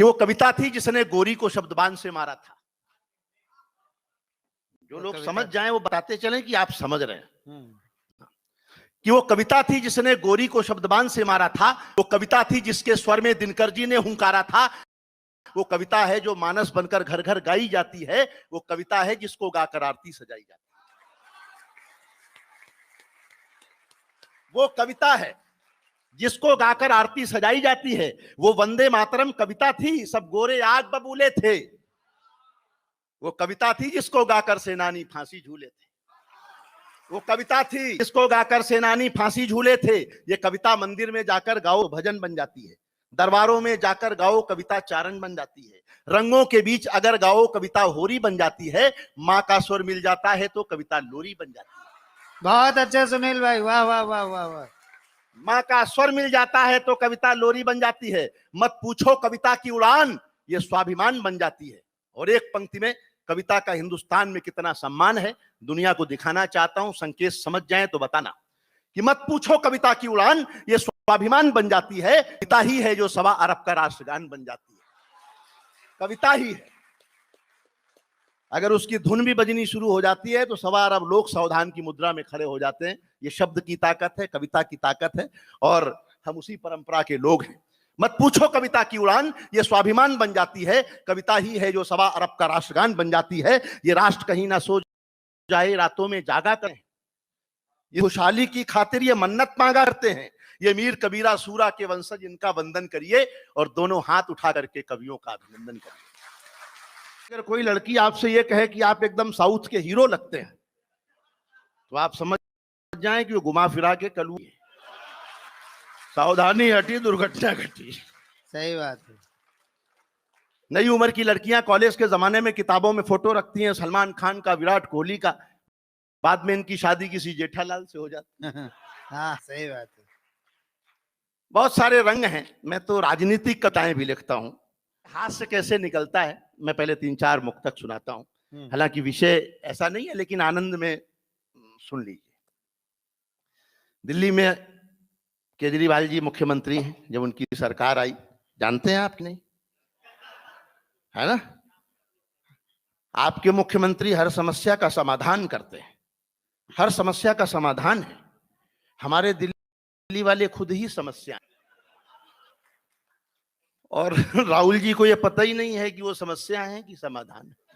कि वो कविता थी जिसने गोरी को शब्दबान से मारा था। जो लोग समझ जाएं वो बताते चलें कि आप समझ रहे हैं कि वो कविता थी जिसने गोरी को शब्दबान से मारा था। वो कविता थी जिसके स्वर में दिनकर जी ने हुंकारा था। वो कविता है जो मानस बनकर घर घर गाई जाती है। वो कविता है जिसको गाकर आरती सजाई जाती है। वो कविता है जिसको गाकर आरती सजाई जाती है। वो वंदे मातरम कविता थी, सब गोरे आग बबूले थे। वो कविता थी जिसको गाकर सेनानी फांसी झूले थे। वो कविता थी जिसको गाकर सेनानी फांसी झूले थे। ये कविता मंदिर में जाकर गाओ भजन बन जाती है, दरबारों में जाकर गाओ कविता चारण बन जाती है, रंगों के बीच अगर गाओ कविता होरी बन जाती है, माँ का स्वर मिल जाता है तो कविता लोरी बन जाती है। बहुत अच्छा सुनील भाई, वाह वाह वाह वाह वाह। माँ का स्वर मिल जाता है तो कविता लोरी बन जाती है। मत पूछो कविता की उड़ान, ये स्वाभिमान बन जाती है। और एक पंक्ति में कविता का हिंदुस्तान में कितना सम्मान है दुनिया को दिखाना चाहता हूं। संकेत समझ जाए तो बताना कि मत पूछो कविता की उड़ान, ये स्वाभिमान बन जाती है। कविता ही है जो 1.25 अरब का राष्ट्रगान बन जाती है। कविता ही है, अगर उसकी धुन भी बजनी शुरू हो जाती है तो 1.25 अरब लोग सावधान की मुद्रा में खड़े हो जाते हैं। ये शब्द की ताकत है, कविता की ताकत है, और हम उसी परंपरा के लोग हैं। मत पूछो कविता की उड़ान, ये स्वाभिमान बन जाती है। कविता ही है जो 1.25 अरब का राष्ट्रगान बन जाती है। ये राष्ट्र कहीं ना सो जाए, रातों में जागा करें, ये खुशहाली की खातिर ये मन्नत मांगा करते हैं। ये मीर कबीरा सूरा के वंशज, इनका वंदन करिए और दोनों हाथ उठा करके कवियों का अभिनंदन करिए। अगर कोई लड़की आपसे ये कहे कि आप एकदम साउथ के हीरो लगते हैं, तो आप समझ जाएं कि वो घुमा फिरा के कलू है। सावधानी हटी, दुर्घटना घटी। सही बात है। नई उम्र की लड़कियां कॉलेज के जमाने में किताबों में फोटो रखती हैं सलमान खान का, विराट कोहली का, बाद में इनकी शादी किसी जेठालाल से हो जाती है। हाँ सही बात है। बहुत सारे रंग हैं। मैं तो राजनीतिक कथाएं भी लिखता हूं। हास्य कैसे निकलता है मैं पहले 3-4 मुक्तक सुनाता हूं। हालांकि विषय ऐसा नहीं है, लेकिन आनंद में सुन लीजिए। दिल्ली में केजरीवाल जी मुख्यमंत्री हैं। जब उनकी सरकार आई, जानते हैं आप नहीं, है ना? आपके मुख्यमंत्री हर समस्या का समाधान करते हैं, हर समस्या का समाधान है। हमारे दिल्ली वाले खुद ही समस्या है, और राहुल जी को यह पता ही नहीं है कि वो समस्या है कि समाधान है।